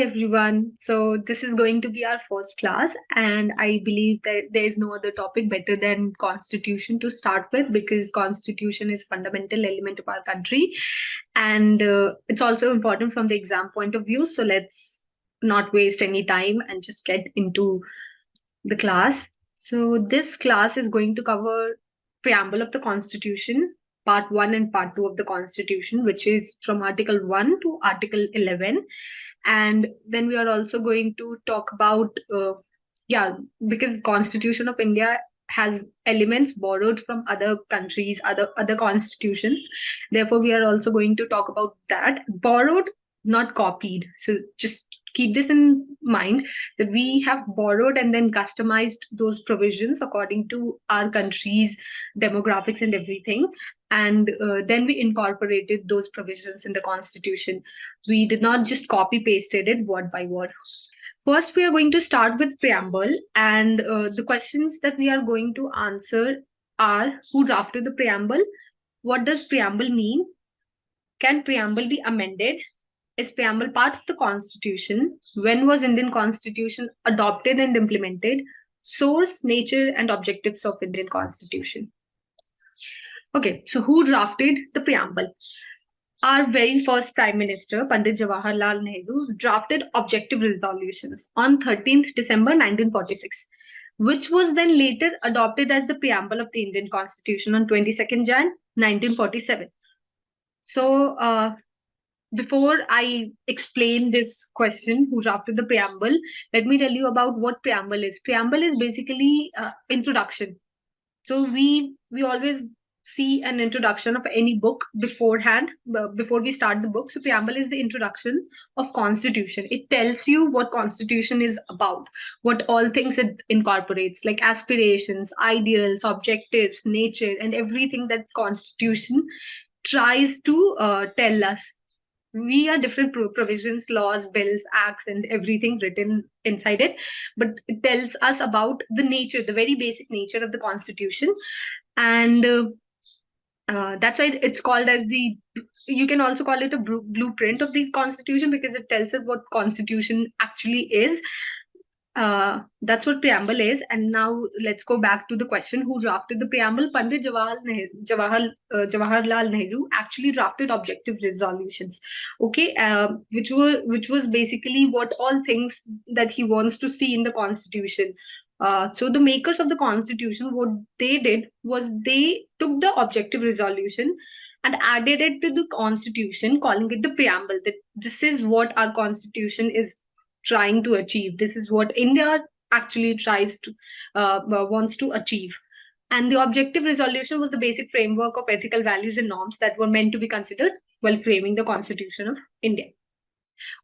everyone. So this is going to be our first class, and I believe that there is no other topic better than Constitution to start with, because Constitution is fundamental element of our country, and it's also important from the exam point of view. So let's not waste any time and just get into the class. So this class is going to cover preamble of the Constitution, part 1 and part 2 of the Constitution, which is from Article 1 to Article 11. And then we are also going to talk about because Constitution of India has elements borrowed from other countries, other constitutions. Therefore we are also going to talk about that. Borrowed, not copied. So just keep this in mind, that we have borrowed and then customized those provisions according to our country's demographics and everything, and then we incorporated those provisions in the Constitution. We did not just copy pasted it word by word. First, we are going to start with preamble, and the questions that we are going to answer are: who drafted the preamble? What does preamble mean? Can preamble be amended? Is preamble part of the Constitution? When was Indian Constitution adopted and implemented? Source, nature, and objectives of Indian Constitution. Okay, so who drafted the preamble? Our very first Prime Minister, Pandit Jawaharlal Nehru, drafted objective resolutions on 13th December 1946, which was then later adopted as the preamble of the Indian Constitution on 22nd Jan 1947. So before I explain this question, who drafted the preamble, let me tell you about what preamble is. Preamble is basically introduction. So we always see an introduction of any book beforehand, before we start the book. So preamble is the introduction of Constitution. It tells you what Constitution is about, what all things it incorporates, like aspirations, ideals, objectives, nature, and everything that Constitution tries to tell us. We are different provisions, laws, bills, acts, and everything written inside it, but it tells us about the nature, the very basic nature of the Constitution. And that's why it's called as you can also call it a blueprint of the Constitution, because it tells us what Constitution actually is. That's what preamble is. And now let's go back to the question: who drafted the preamble? Pandit Jawaharlal Nehru actually drafted objective resolutions, okay, which was basically what all things that he wants to see in the Constitution. So the makers of the Constitution, what they did was they took the objective resolution and added it to the Constitution, calling it the preamble, that this is what our Constitution is trying to achieve. This is what India actually wants to achieve. And the objective resolution was the basic framework of ethical values and norms that were meant to be considered while framing the Constitution of India.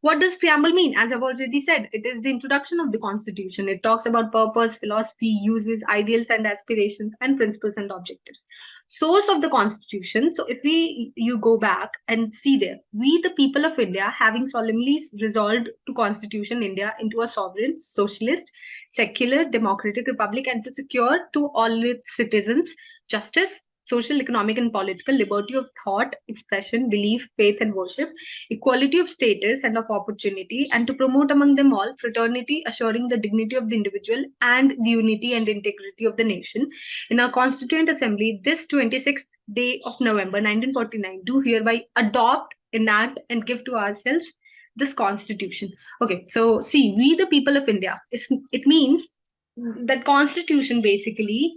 What does preamble mean? As I've already said, it is the introduction of the Constitution. It talks about purpose, philosophy, uses, ideals and aspirations, and principles and objectives. Source of the Constitution. So if you go back and see there, we the people of India, having solemnly resolved to constitution India into a sovereign, socialist, secular, democratic republic, and to secure to all its citizens justice, social, economic, and political liberty of thought, expression, belief, faith, and worship, equality of status and of opportunity, and to promote among them all fraternity, assuring the dignity of the individual and the unity and integrity of the nation. In our Constituent Assembly, this 26th day of November 1949, do hereby adopt, enact, and give to ourselves this Constitution. Okay, so see, we the people of India, it means that Constitution basically,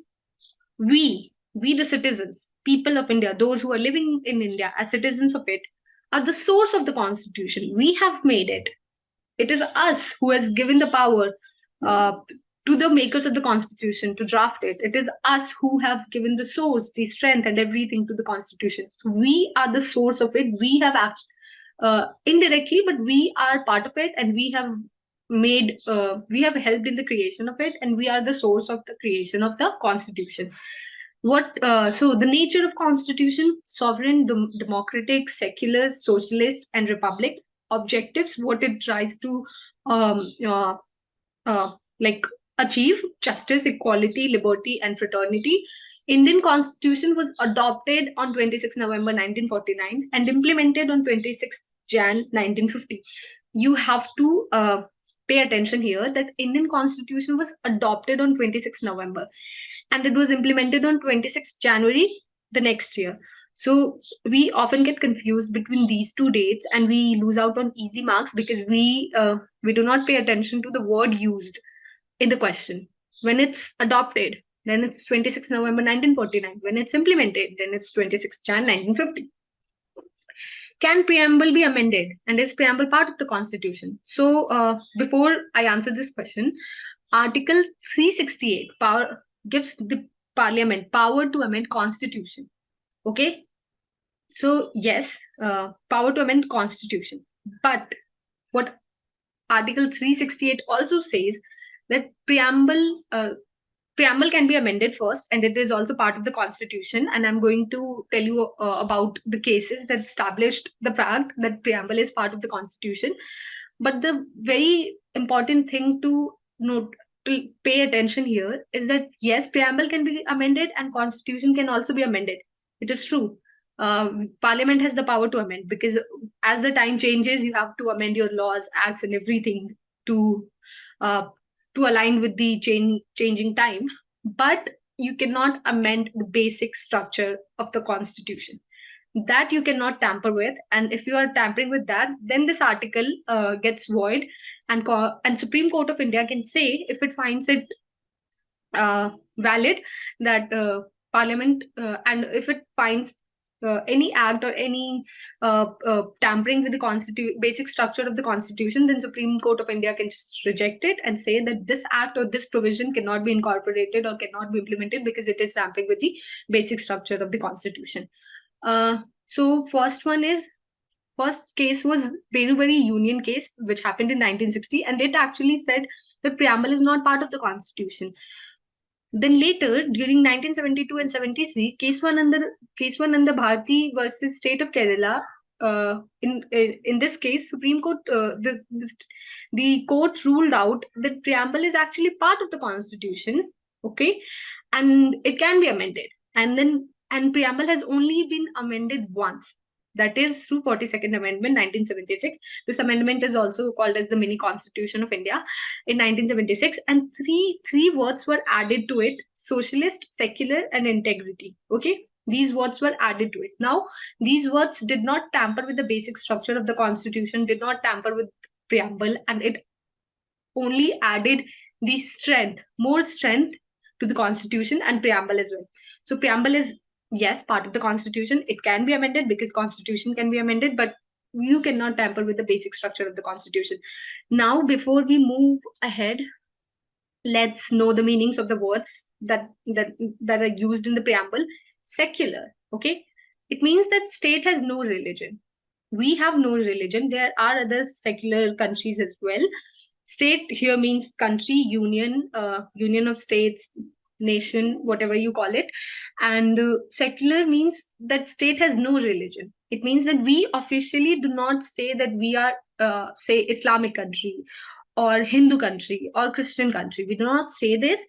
we the citizens, people of India, those who are living in India as citizens of it, are the source of the Constitution. We have made it. It is us who has given the power to the makers of the Constitution to draft it. It is us who have given the source, the strength, and everything to the Constitution. So we are the source of it. We have indirectly, but we are part of it, and we have helped in the creation of it, and we are the source of the creation of the Constitution. So the nature of Constitution: sovereign, democratic, secular, socialist, and republic. Objectives: what it tries to achieve: justice, equality, liberty, and fraternity. Indian Constitution was adopted on 26 November 1949 and implemented on 26 Jan 1950. you have to pay attention here that Indian Constitution was adopted on 26th November and it was implemented on 26th January the next year. So we often get confused between these two dates and we lose out on easy marks because we do not pay attention to the word used in the question. When it's adopted, then it's 26th November 1949. When it's implemented, then it's 26th Jan 1950. Can preamble be amended, and is preamble part of the Constitution? So before I answer this question, Article 368 power gives the Parliament power to amend Constitution. Okay, so yes, power to amend Constitution. But what Article 368 also says that preamble can be amended first, and it is also part of the Constitution. And I'm going to tell you about the cases that established the fact that preamble is part of the Constitution. But the very important thing to note, to pay attention here, is that yes, preamble can be amended and Constitution can also be amended. It is true. Parliament has the power to amend, because as the time changes, you have to amend your laws, acts, and everything to uh, align with the changing time. But you cannot amend the basic structure of the Constitution. That you cannot tamper with, and if you are tampering with that, then this article gets void, and Supreme Court of India can say, if it finds it valid, that Parliament and if it finds any act or any tampering with the basic structure of the Constitution, then Supreme Court of India can just reject it and say that this act or this provision cannot be incorporated or cannot be implemented because it is tampering with the basic structure of the Constitution. So first case was Berubari Union case, which happened in 1960, and it actually said that preamble is not part of the Constitution. Then later, during 1972 and 73, case one under Bharati versus State of Kerala. In this case, Supreme Court, the court ruled out that preamble is actually part of the Constitution, okay, and it can be amended. And preamble has only been amended once. That is through 42nd Amendment, 1976. This amendment is also called as the Mini Constitution of India in 1976, and three words were added to it: socialist, secular, and integrity. Okay, these words were added to it. Now, these words did not tamper with the basic structure of the Constitution, did not tamper with preamble, and it only added the more strength to the Constitution and preamble as well. So preamble is, yes, part of the Constitution. It can be amended because Constitution can be amended, but you cannot tamper with the basic structure of the Constitution. Now, before we move ahead, let's know the meanings of the words that are used in the preamble. Secular, okay? It means that state has no religion. We have no religion. There are other secular countries as well. State here means country, union, union of states, nation, whatever you call it. And secular means that state has no religion. It means that we officially do not say that we are, say, Islamic country or Hindu country or Christian country. We do not say this.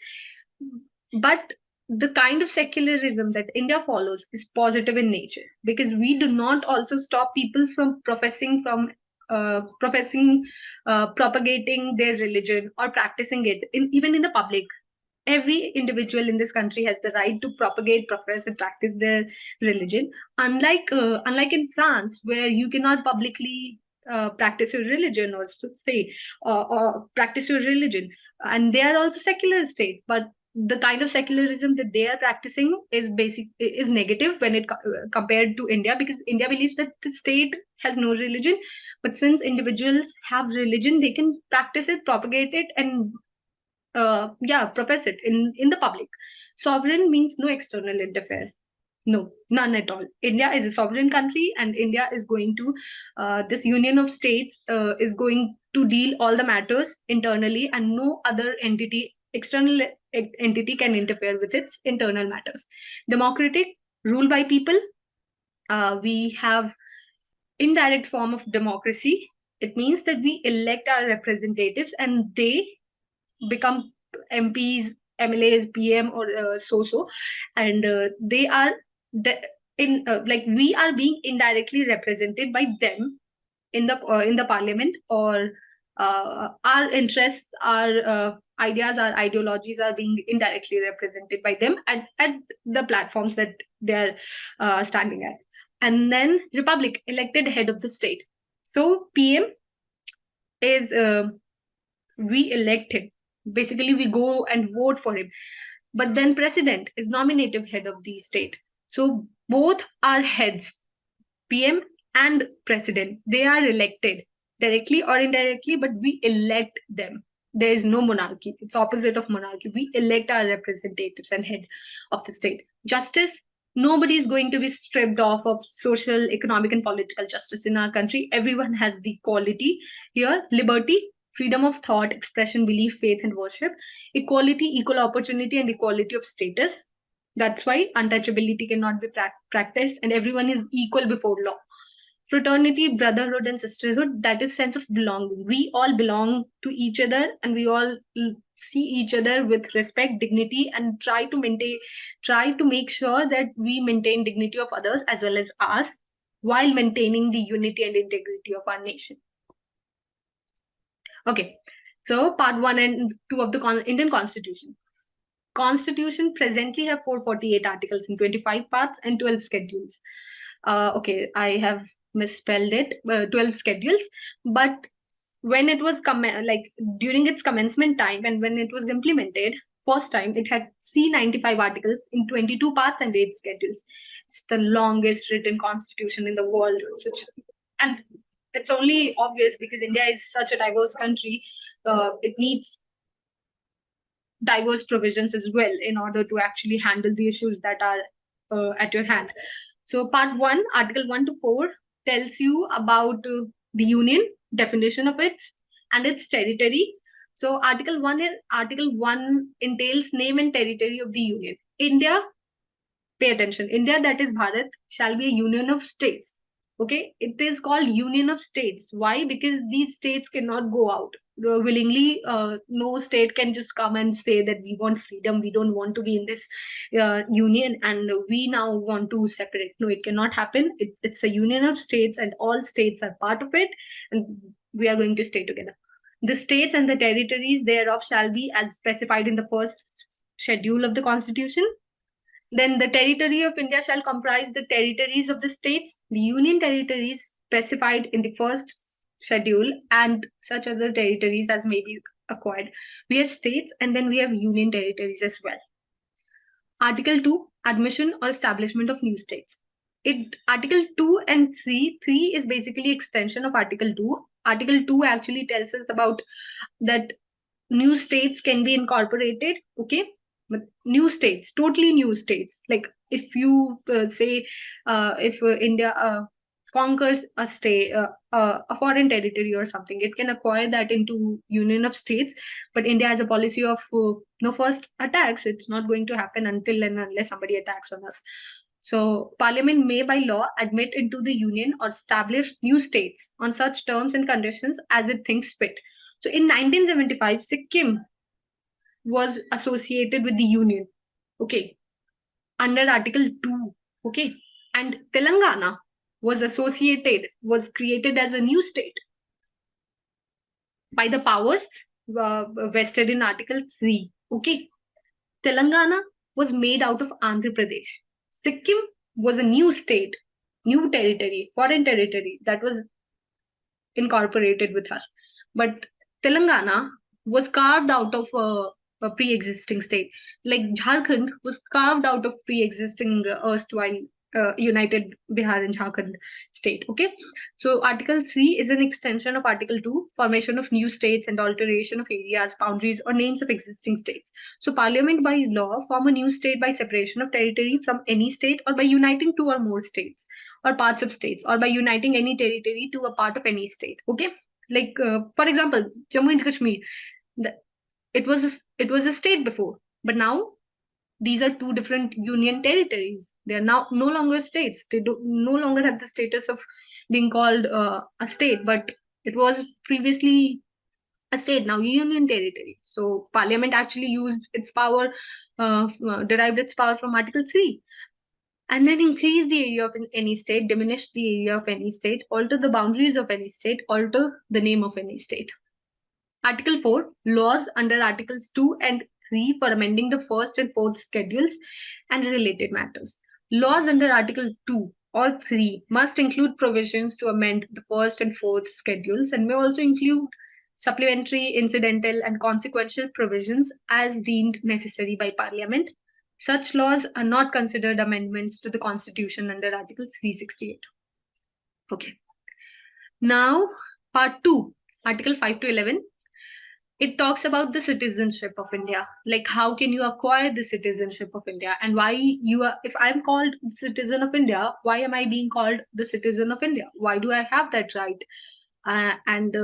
But the kind of secularism that India follows is positive in nature, because we do not also stop people from propagating their religion or practicing it even in the public. Every individual in this country has the right to propagate, profess, and practice their religion. Unlike in France, where you cannot publicly practice your religion or say or practice your religion, and they are also secular state, but the kind of secularism that they are practicing is negative when it compared to India, because India believes that the state has no religion, but since individuals have religion, they can practice it, propagate it, and profess it in the public. Sovereign means no external interfere. No, none at all. India is a sovereign country, and India is going to, this union of states is going to deal all the matters internally, and no other external entity can interfere with its internal matters. Democratic, rule by people. We have indirect form of democracy. It means that we elect our representatives and they become MPs, MLAs, PM, or and they are we are being indirectly represented by them in the parliament, or our interests, our ideas, our ideologies are being indirectly represented by them at the platforms that they're standing at. And then republic, elected head of the state. So PM is we elect him. Basically, we go and vote for him. But then president is nominative head of the state. So both are heads, PM and president. They are elected directly or indirectly, but we elect them. There is no monarchy. It's opposite of monarchy. We elect our representatives and head of the state. Justice, nobody is going to be stripped off of social, economic, and political justice in our country. Everyone has the equality here. Liberty, freedom of thought, expression, belief, faith, and worship. Equality, equal opportunity, and equality of status. That's why untouchability cannot be practiced, and everyone is equal before law. Fraternity, brotherhood, and sisterhood, that is sense of belonging. We all belong to each other, and we all see each other with respect, dignity, and try to make sure that we maintain dignity of others as well as ours, while maintaining the unity and integrity of our nation. Okay, so part 1 and 2 of the Indian Constitution. Constitution presently have 448 articles in 25 parts and 12 schedules. Okay, I have misspelled it, 12 schedules, but when it was during its commencement time and when it was implemented first time, it had 395 articles in 22 parts and 8 schedules. It's the longest written constitution in the world. And it's only obvious because India is such a diverse country. It needs diverse provisions as well in order to actually handle the issues that are at your hand. So part 1, article 1 to 4 tells you about the union, definition of its and its territory. So article 1 entails name and territory of the union. India, pay attention, India, that is Bharat, shall be a union of states. Okay, it is called union of states. Why? Because these states cannot go out willingly. No state can just come and say that we want freedom, we don't want to be in this union, and we now want to separate. No, it cannot happen. It's a union of states, and all states are part of it, and we are going to stay together. The states and the territories thereof shall be as specified in the first schedule of the Constitution. Then the territory of India shall comprise the territories of the states, the union territories specified in the first schedule, and such other territories as may be acquired. We have states and then we have union territories as well. Article 2, admission or establishment of new states. Article 2 and 3 is basically extension of Article 2. Article 2 actually tells us about that new states can be incorporated, okay? But new states, totally new states. Like if you say, if India conquers a state, a foreign territory or something, it can acquire that into union of states. But India has a policy of no first attacks. It's not going to happen until and unless somebody attacks on us. So Parliament may by law admit into the union or establish new states on such terms and conditions as it thinks fit. So in 1975, Sikkim was associated with the union, okay, under Article 2, okay, and Telangana was created as a new state by the powers vested in Article 3, okay. Telangana was made out of Andhra Pradesh. Sikkim was a new state, new territory, foreign territory that was incorporated with us. But Telangana was carved out of a pre-existing state. Like Jharkhand was carved out of pre-existing erstwhile United Bihar and Jharkhand state. Okay, so Article 3 is an extension of Article 2, formation of new states and alteration of areas, boundaries, or names of existing states. So Parliament by law form a new state by separation of territory from any state, or by uniting 2 or more states or parts of states, or by uniting any territory to a part of any state. Okay, like for example, Jammu and Kashmir, it was a state before, but now these are 2 different union territories. They are now no longer states. They no longer have the status of being called a state, but it was previously a state, now union territory. So Parliament actually used its power, derived its power from Article 3. And then increase the area of any state, diminish the area of any state, alter the boundaries of any state, alter the name of any state. Article 4, laws under Articles 2 and 3 for amending the first and fourth schedules and related matters. Laws under Article 2 or 3 must include provisions to amend the first and fourth schedules and may also include supplementary, incidental, and consequential provisions as deemed necessary by Parliament. Such laws are not considered amendments to the Constitution under Article 368. Okay. Now, Part 2, Article 5 to 11. It talks about the citizenship of India. Like, how can you acquire the citizenship of India, and why you are, if I'm called citizen of India, why am I being called the citizen of India? Why do I have that right? And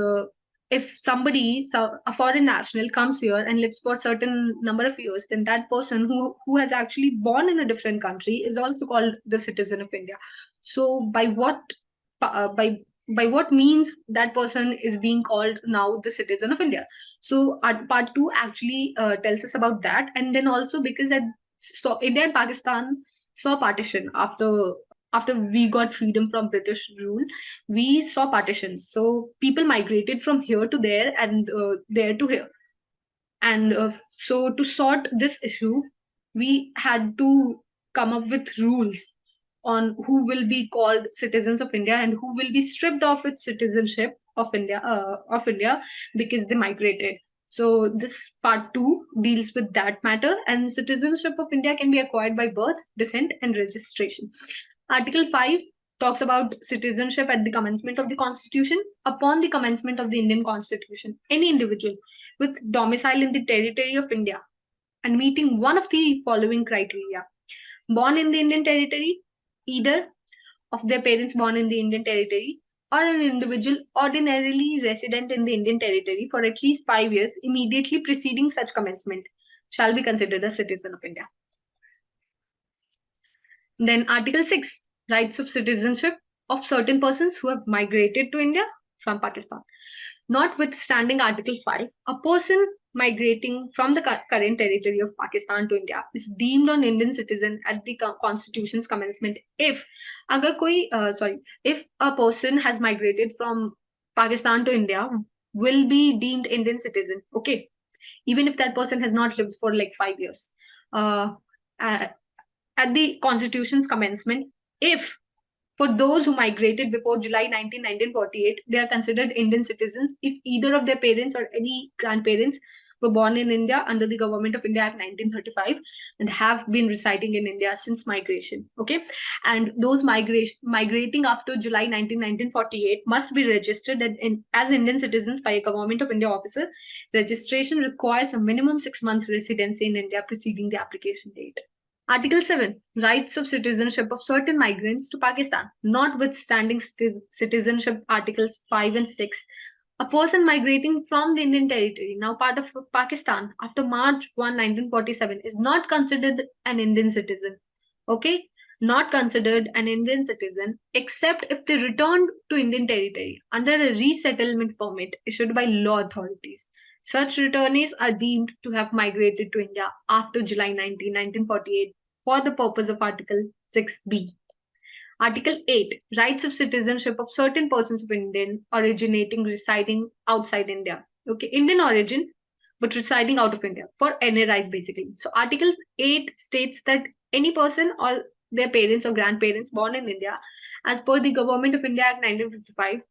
if somebody, a foreign national, comes here and lives for a certain number of years, then that person who has actually born in a different country is also called the citizen of India. So by what means that person is being called now the citizen of India? So part 2 actually tells us about that. And then also because so India and Pakistan saw partition after we got freedom from British rule. We saw partitions, so people migrated from here to there and there to here. And so to sort this issue, we had to come up with rules on who will be called citizens of India and who will be stripped of its citizenship of India because they migrated. So this part 2 deals with that matter, and citizenship of India can be acquired by birth, descent, and registration. Article 5 talks about citizenship at the commencement of the Constitution. Upon the commencement of the Indian Constitution, any individual with domicile in the territory of India and meeting one of the following criteria: born in the Indian territory, either of their parents born in the Indian territory, or an individual ordinarily resident in the Indian territory for at least 5 years immediately preceding such commencement, shall be considered a citizen of India. Then Article 6, rights of citizenship of certain persons who have migrated to India from Pakistan. Notwithstanding Article 5, a person migrating from the current territory of Pakistan to India is deemed an Indian citizen at the Constitution's commencement if if a person has migrated from Pakistan to India, will be deemed Indian citizen. Okay, even if that person has not lived for like 5 years. At the Constitution's commencement, if for those who migrated before July 19, 1948, they are considered Indian citizens if either of their parents or any grandparents were born in India under the Government of India Act 1935 and have been residing in India since migration. Okay, and those migrating after July 19, 1948 must be registered as Indian citizens by a Government of India officer. Registration requires a minimum 6-month residency in India preceding the application date. Article 7, rights of citizenship of certain migrants to Pakistan. Notwithstanding citizenship Articles 5 and 6, a person migrating from the Indian territory, now part of Pakistan, after March 1, 1947, is not considered an Indian citizen. Okay? Not considered an Indian citizen except if they returned to Indian territory under a resettlement permit issued by law authorities. Such returnees are deemed to have migrated to India after July 19, 1948 for the purpose of Article 6B. Article 8, rights of citizenship of certain persons of Indian originating residing outside India. Okay, Indian origin but residing out of India for NRIs basically. So Article 8 states that any person or their parents or grandparents born in India as per the Government of India Act 1955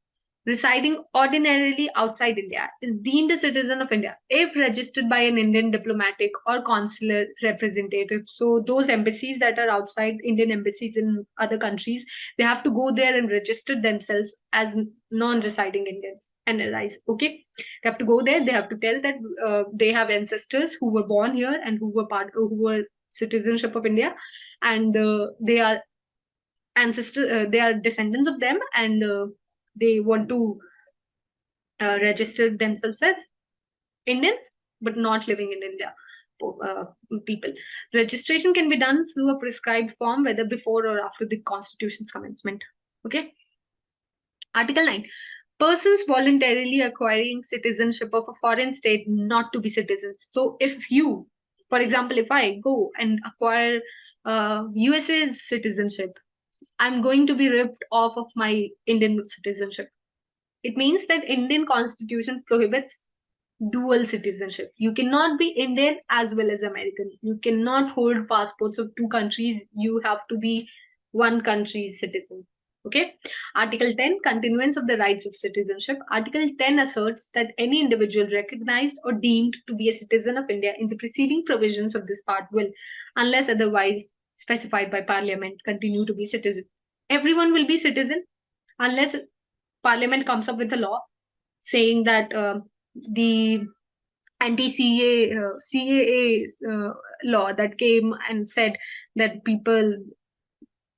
residing ordinarily outside India is deemed a citizen of India if registered by an Indian diplomatic or consular representative. So those embassies that are outside, Indian embassies in other countries, they have to go there and register themselves as non-residing Indians, NRIs. Okay, they have to go there. They have to tell that they have ancestors who were born here and who were citizenship of India, and they are they are descendants of them, and they want to register themselves as Indians, but not living in India. People. Registration can be done through a prescribed form, whether before or after the Constitution's commencement. Okay. Article 9. Persons voluntarily acquiring citizenship of a foreign state not to be citizens. So if you For example, if I go and acquire USA's citizenship, I'm going to be ripped off of my Indian citizenship. It means that Indian constitution prohibits dual citizenship. You cannot be Indian as well as American. You cannot hold passports of two countries. You have to be one country's citizen. Okay. Article 10, continuance of the rights of citizenship. Article 10 asserts that any individual recognized or deemed to be a citizen of India in the preceding provisions of this part will, unless otherwise specified by Parliament, continue to be citizen. Everyone will be citizen unless Parliament comes up with a law saying that the CAA law that came and said that people,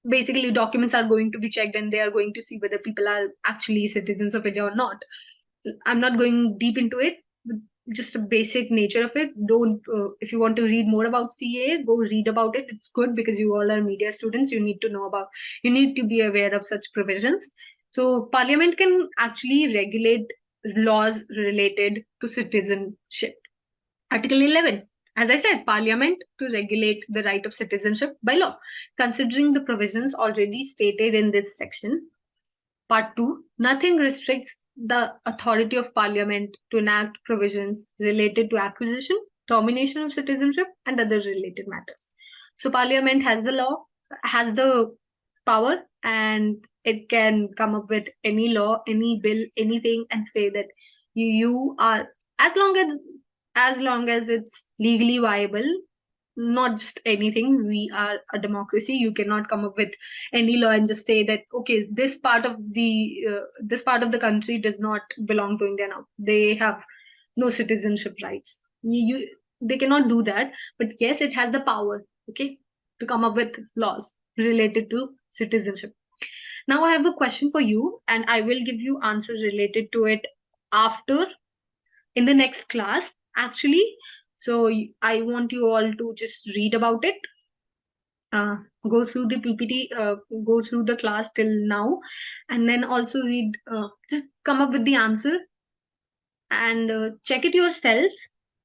basically documents are going to be checked and they are going to see whether people are actually citizens of India or not. I'm not going deep into it, just a basic nature of it. Don't if you want to read more about CAA, go read about it. It's good because you all are media students. You need to know about, you need to be aware of such provisions. So Parliament can actually regulate laws related to citizenship. Article 11, as I said, Parliament to regulate the right of citizenship by law, considering the provisions already stated in this section. Part 2, nothing restricts the authority of Parliament to enact provisions related to acquisition, termination of citizenship, and other related matters. So Parliament has the law, has the power, and it can come up with any law, any bill, anything, and say that you are, as long as it's legally viable, not just anything. We are a democracy. You cannot come up with any law and just say that okay, this part of the country does not belong to India now. They have no citizenship rights. They cannot do that. But yes, it has the power, okay, to come up with laws related to citizenship. Now I have a question for you, and I will give you answers related to it after in the next class, actually. So I want you all to just read about it, go through the PPT, go through the class till now, and then also read, just come up with the answer and check it yourselves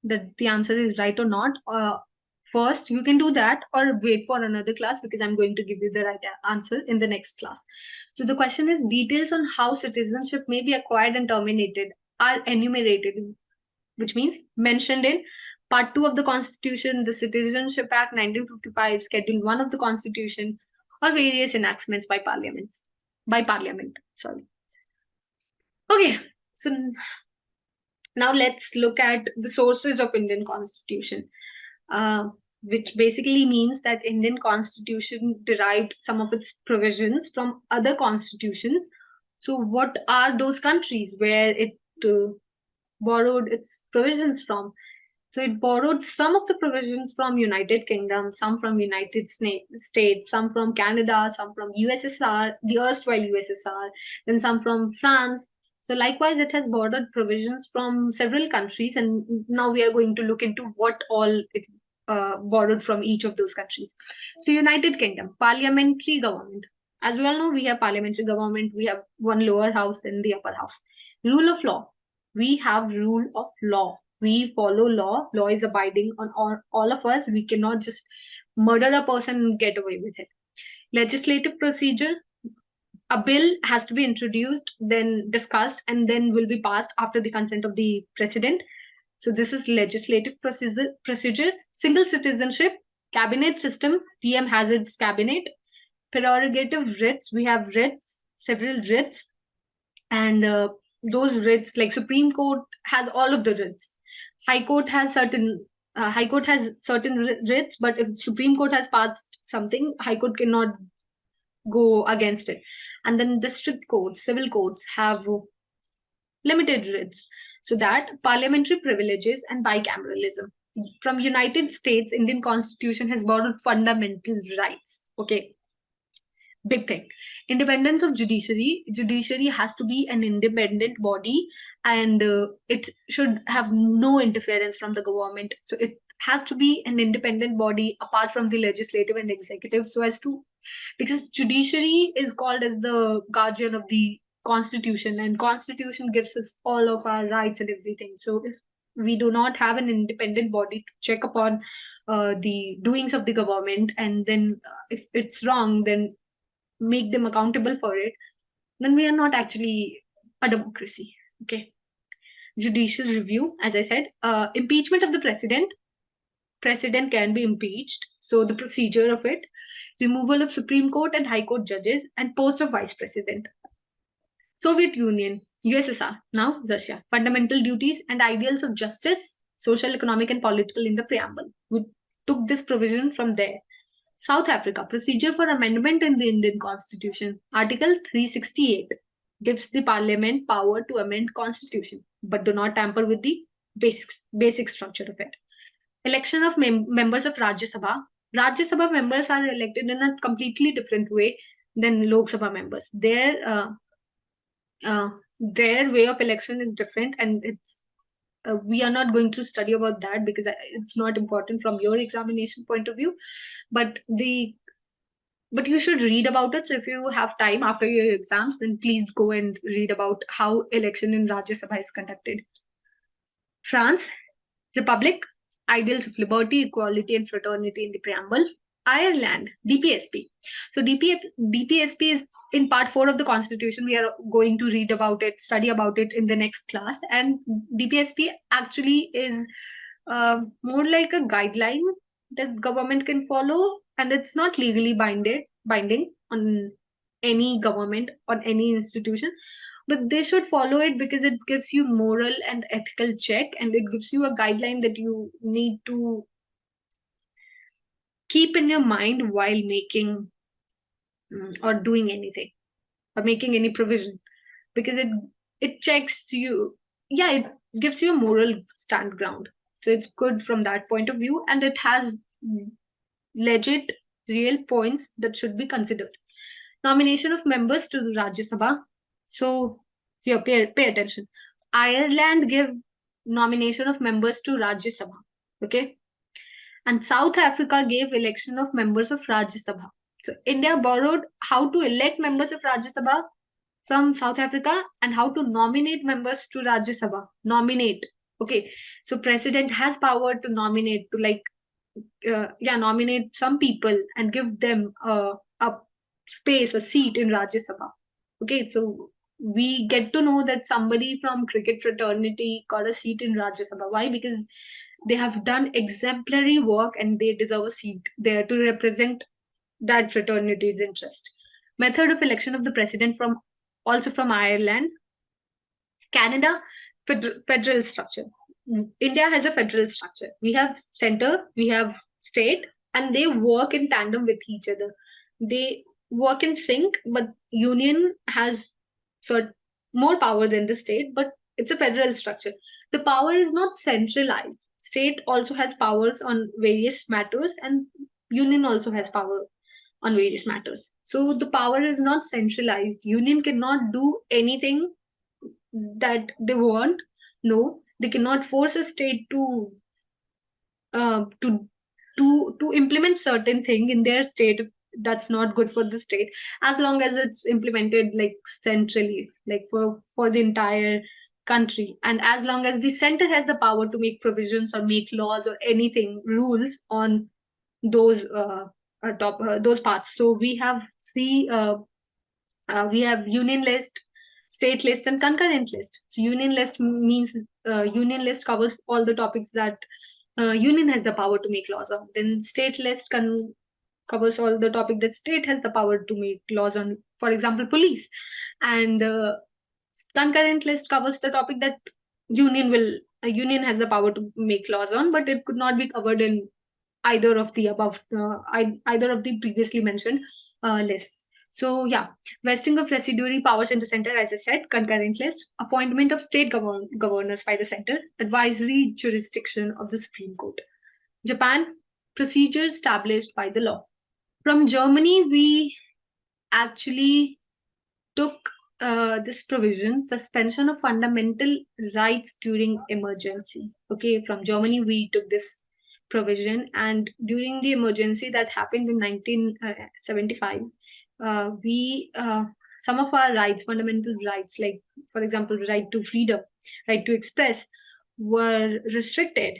that the answer is right or not. First, you can do that or wait for another class because I'm going to give you the right answer in the next class. So the question is, details on how citizenship may be acquired and terminated are enumerated, which means mentioned in Part 2 of the Constitution, the Citizenship Act 1955, Schedule 1 of the Constitution, or various enactments by Parliament. Sorry. Okay, so now let's look at the sources of Indian Constitution, which basically means that Indian Constitution derived some of its provisions from other constitutions. So what are those countries where it borrowed its provisions from? So it borrowed some of the provisions from United Kingdom, some from United States, some from Canada, some from USSR, the erstwhile USSR, then some from France. So likewise, it has borrowed provisions from several countries, and now we are going to look into what all it borrowed from each of those countries. So United Kingdom, parliamentary government. As we all know, we have parliamentary government. We have one lower house and the upper house. Rule of law. We have rule of law. We follow law. Law is abiding on all of us. We cannot just murder a person and get away with it. Legislative procedure. A bill has to be introduced, then discussed, and then will be passed after the consent of the president. So this is legislative procedure. Single citizenship, cabinet system. PM has its cabinet. Prerogative writs. We have writs, several writs, and those writs, like Supreme Court has all of the writs. High Court has certain writs, but if Supreme Court has passed something, High Court cannot go against it. And then district courts, civil courts have limited writs. So that parliamentary privileges and bicameralism. From United States, Indian Constitution has borrowed fundamental rights. Okay. Big thing. Independence of judiciary. Judiciary has to be an independent body, and it should have no interference from the government. So it has to be an independent body apart from the legislative and executive, so as to, because judiciary is called as the guardian of the constitution, and constitution gives us all of our rights and everything. So if We do not have an independent body to check upon the doings of the government, and then if it's wrong, then make them accountable for it, then we are not actually a democracy. Okay. Judicial review, as I said, impeachment of the president. President can be impeached. So the procedure of it, removal of Supreme Court and High Court judges, and post of vice president. Soviet Union, USSR, now Russia. Fundamental duties and ideals of justice, social, economic, and political in the preamble. We took this provision from there. South Africa, procedure for amendment in the Indian Constitution. Article 368 gives the parliament power to amend constitution, but do not tamper with the basic structure of it. Election of members of Rajya Sabha. Rajya Sabha members are elected in a completely different way than Lok Sabha members. Their way of election is different, and it's we are not going to study about that because it's not important from your examination point of view. But you should read about it. So if you have time after your exams, then please go and read about how election in Rajya Sabha is conducted. France, Republic, ideals of liberty, equality, and fraternity in the preamble. Ireland, DPSP. So DPSP is in part 4 of the Constitution. We are going to read about it, study about it in the next class. And DPSP actually is more like a guideline that government can follow, and it's not legally binding on any government or any institution, but they should follow it because it gives you moral and ethical check, and it gives you a guideline that you need to keep in your mind while making or doing anything or making any provision, because it checks you. Yeah, it gives you a moral stand ground. So it's good from that point of view, and it has legit real points that should be considered. Nomination of members to the Rajya Sabha. So here, pay attention. Ireland give nomination of members to Rajya Sabha. Okay. And South Africa gave election of members of Rajya Sabha. So India borrowed how to elect members of Rajya Sabha from South Africa and how to nominate members to Rajya Sabha. Nominate. Okay. So president has power to nominate, to nominate some people and give them a space, a seat in Rajya Sabha. Okay, so we get to know that somebody from cricket fraternity got a seat in Rajya Sabha. Why? Because they have done exemplary work and they deserve a seat there to represent that fraternity's interest. Method of election of the president also from Ireland. Canada, federal structure. India has a federal structure. We have center, we have state, and they work in tandem with each other. They work in sync, but union has more power than the state, but it's a federal structure. The power is not centralized. State also has powers on various matters, and union also has power on various matters. So the power is not centralized. Union cannot do anything that they want. No, they cannot force a state to implement certain thing in their state that's not good for the state, as long as it's implemented like centrally, like for the entire country, and as long as the center has the power to make provisions or make laws or anything, rules on those those parts. So we have union list, state list, and concurrent list. So union list means union list covers all the topics that union has the power to make laws on. Then state list covers all the topic that state has the power to make laws on, for example, police. And concurrent list covers the topic that union has the power to make laws on, but it could not be covered in either of the above, either of the previously mentioned lists. So yeah, vesting of residuary powers in the center, as I said, concurrent list, appointment of state governors by the center, advisory jurisdiction of the Supreme Court. Japan, procedures established by the law. From Germany, we actually took this provision, suspension of fundamental rights during emergency. Okay, from Germany, we took this provision, and during the emergency that happened in 1975, some of our rights, fundamental rights, like for example, right to freedom, right to express, were restricted.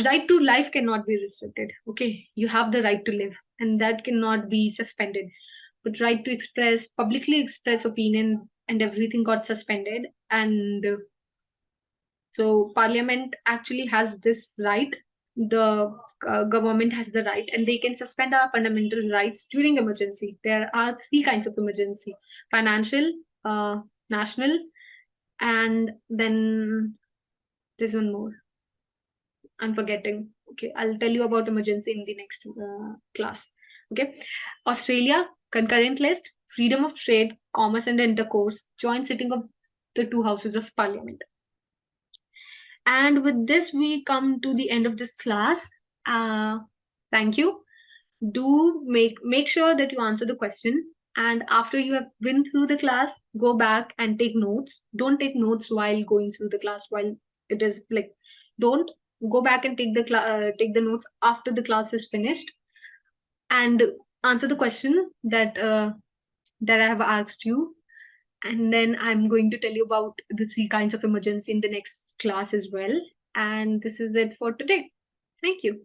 Right to life cannot be restricted. Okay, you have the right to live, and that cannot be suspended. But right to express, publicly express opinion, and everything got suspended. And so Parliament actually has this right. The government has the right, and they can suspend our fundamental rights during emergency. There are three kinds of emergency: financial, national, and then there's one more. I'm forgetting. Okay, I'll tell you about emergency in the next class. Okay, Australia, concurrent list, freedom of trade, commerce and intercourse, joint sitting of the two houses of parliament. And with this, we come to the end of this class. Thank you. Do make sure that you answer the question. And after you have been through the class, go back and take notes. Don't take notes while going through the class. While it is like, don't go back and take the notes after the class is finished, and answer the question that that I have asked you. And then I'm going to tell you about the three kinds of emergency in the next class as well. And this is it for today. Thank you.